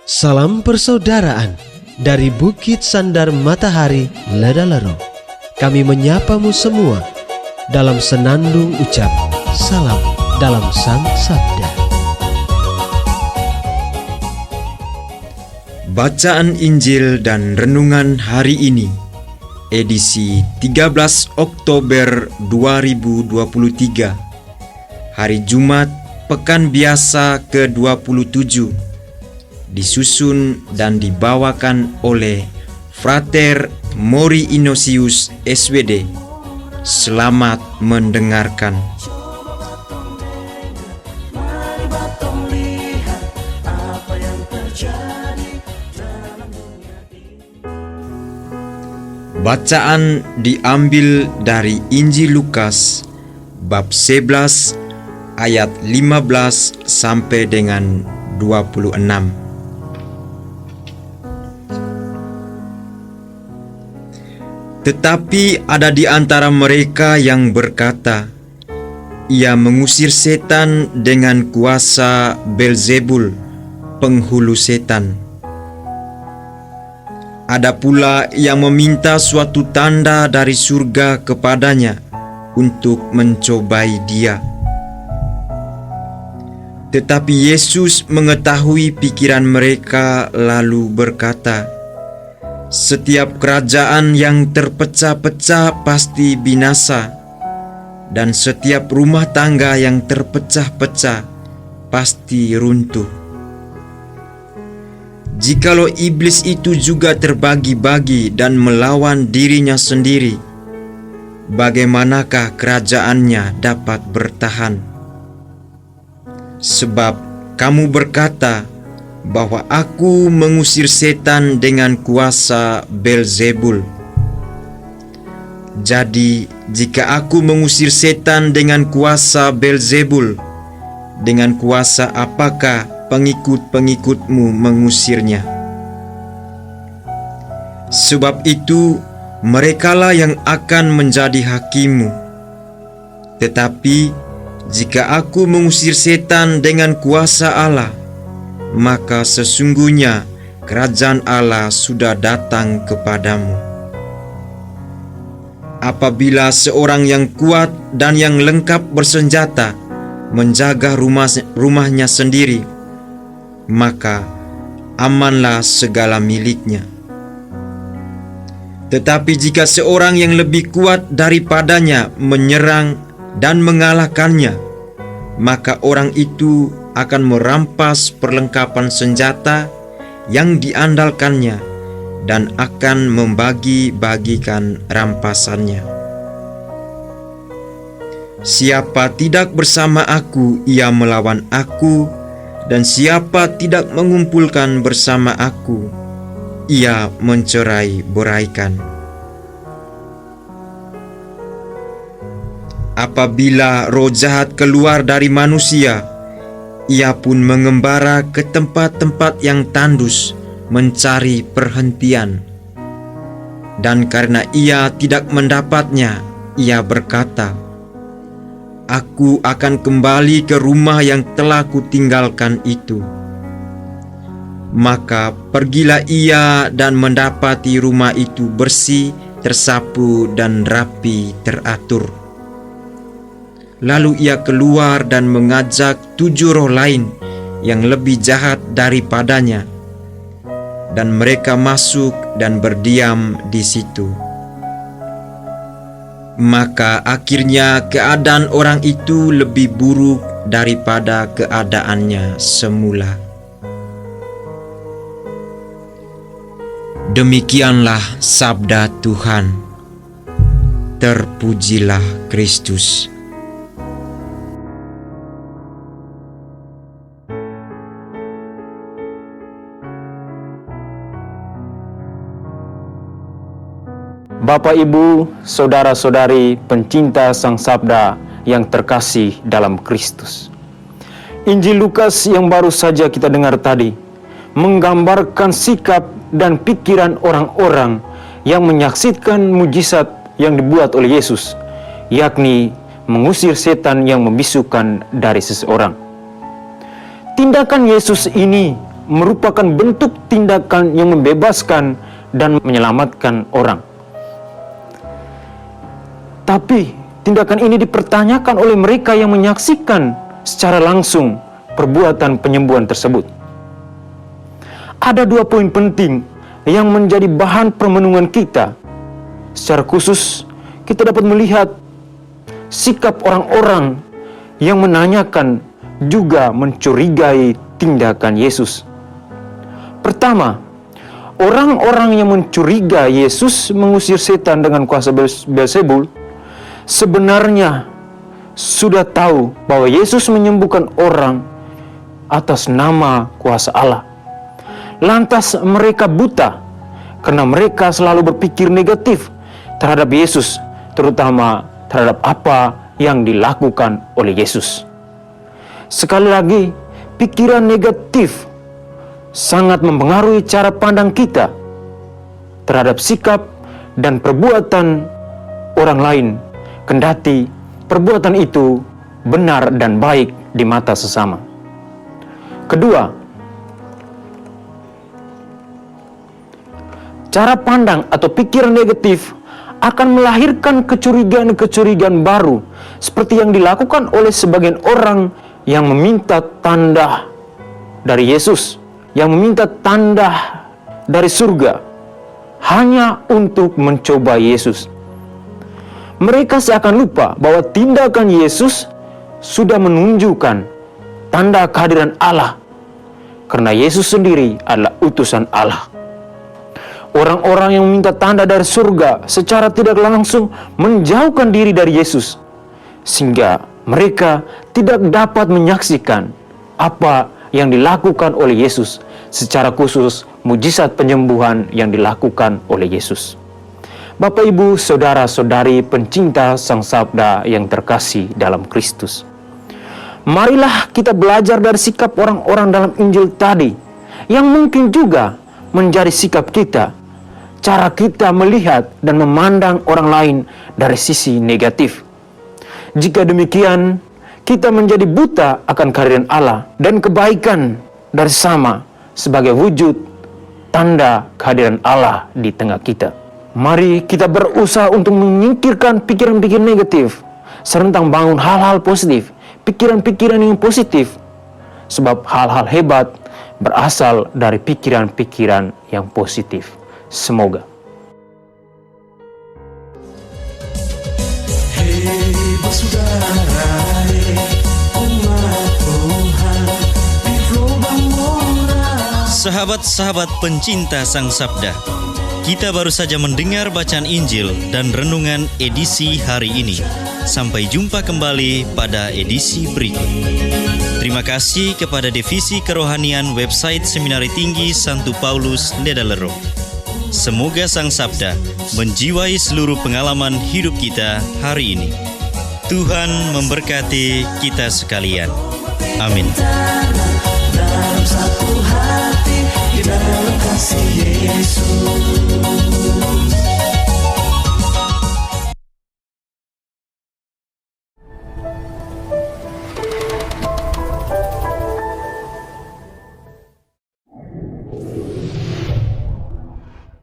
Salam persaudaraan dari Bukit Sandar Matahari Ledalero. Kami menyapamu semua dalam senandung ucap salam dalam Sang Sabda. Bacaan Injil dan Renungan hari ini, edisi 13 Oktober 2023, hari Jumat, Pekan Biasa ke-27, disusun dan dibawakan oleh Frater Mori Inosius SWD. Selamat mendengarkan. Bacaan diambil dari Injil Lukas bab 11 ayat 15 sampai dengan 26. Tetapi ada di antara mereka yang berkata, ia mengusir setan dengan kuasa Belzebul, penghulu setan. Ada pula yang meminta suatu tanda dari surga kepadanya untuk mencobai dia. Tetapi Yesus mengetahui pikiran mereka lalu berkata, setiap kerajaan yang terpecah-pecah pasti binasa, dan setiap rumah tangga yang terpecah-pecah pasti runtuh. Jikalau iblis itu juga terbagi-bagi dan melawan dirinya sendiri, bagaimanakah kerajaannya dapat bertahan? Sebab kamu berkata bahwa aku mengusir setan dengan kuasa Belzebul. Jadi, jika aku mengusir setan dengan kuasa Belzebul, dengan kuasa apakah pengikut-pengikutmu mengusirnya? Sebab itu, merekalah yang akan menjadi hakimmu. Tetapi, jika aku mengusir setan dengan kuasa Allah, maka sesungguhnya kerajaan Allah sudah datang kepadamu. Apabila seorang yang kuat dan yang lengkap bersenjata menjaga rumahnya sendiri, maka amanlah segala miliknya. Tetapi jika seorang yang lebih kuat daripadanya menyerang dan mengalahkannya, maka orang itu akan merampas perlengkapan senjata yang diandalkannya dan akan membagi-bagikan rampasannya. Siapa tidak bersama aku, ia melawan aku, dan siapa tidak mengumpulkan bersama aku, ia mencerai-beraikan. Apabila roh jahat keluar dari manusia, ia pun mengembara ke tempat-tempat yang tandus mencari perhentian. Dan karena ia tidak mendapatnya, ia berkata, aku akan kembali ke rumah yang telah kutinggalkan itu. Maka pergilah ia dan mendapati rumah itu bersih, tersapu dan rapi teratur. Lalu ia keluar dan mengajak 7 roh lain yang lebih jahat daripadanya, dan mereka masuk dan berdiam di situ. Maka akhirnya keadaan orang itu lebih buruk daripada keadaannya semula. Demikianlah sabda Tuhan. Terpujilah Kristus. Bapak, Ibu, saudara-saudari pencinta Sang Sabda yang terkasih dalam Kristus. Injil Lukas yang baru saja kita dengar tadi menggambarkan sikap dan pikiran orang-orang yang menyaksikan mujizat yang dibuat oleh Yesus, yakni mengusir setan yang membisukan dari seseorang. Tindakan Yesus ini merupakan bentuk tindakan yang membebaskan dan menyelamatkan orang. Tapi tindakan ini dipertanyakan oleh mereka yang menyaksikan secara langsung perbuatan penyembuhan tersebut. Ada 2 poin penting yang menjadi bahan permenungan kita. Secara khusus, kita dapat melihat sikap orang-orang yang menanyakan juga mencurigai tindakan Yesus. Pertama, orang-orang yang mencurigai Yesus mengusir setan dengan kuasa Beelzebul sebenarnya sudah tahu bahwa Yesus menyembuhkan orang atas nama kuasa Allah. Lantas mereka buta karena mereka selalu berpikir negatif terhadap Yesus, terutama terhadap apa yang dilakukan oleh Yesus. Sekali lagi, pikiran negatif sangat mempengaruhi cara pandang kita terhadap sikap dan perbuatan orang lain, kendati perbuatan itu benar dan baik di mata sesama. Kedua, cara pandang atau pikiran negatif akan melahirkan kecurigaan-kecurigaan baru seperti yang dilakukan oleh sebagian orang yang meminta tanda dari Yesus, yang meminta tanda dari surga hanya untuk mencoba Yesus. Mereka seakan lupa bahwa tindakan Yesus sudah menunjukkan tanda kehadiran Allah, karena Yesus sendiri adalah utusan Allah. Orang-orang yang meminta tanda dari surga secara tidak langsung menjauhkan diri dari Yesus, sehingga mereka tidak dapat menyaksikan apa yang dilakukan oleh Yesus, secara khusus mujizat penyembuhan yang dilakukan oleh Yesus. Bapak, Ibu, saudara-saudari pencinta Sang Sabda yang terkasih dalam Kristus, marilah kita belajar dari sikap orang-orang dalam Injil tadi, yang mungkin juga menjadi sikap kita, cara kita melihat dan memandang orang lain dari sisi negatif. Jika demikian, kita menjadi buta akan kehadiran Allah dan kebaikan dari sama sebagai wujud tanda kehadiran Allah di tengah kita. Mari kita berusaha untuk menyingkirkan pikiran-pikiran negatif, serta bangun hal-hal positif, pikiran-pikiran yang positif, sebab hal-hal hebat berasal dari pikiran-pikiran yang positif. Semoga. Sahabat-sahabat pencinta Sang Sabda, kita baru saja mendengar bacaan Injil dan renungan edisi hari ini. Sampai jumpa kembali pada edisi berikut. Terima kasih kepada Divisi Kerohanian website Seminari Tinggi Santo Paulus Ledalero. Semoga Sang Sabda menjiwai seluruh pengalaman hidup kita hari ini. Tuhan memberkati kita sekalian. Amin. Dalam satu hati, di dalam kasih Yesus.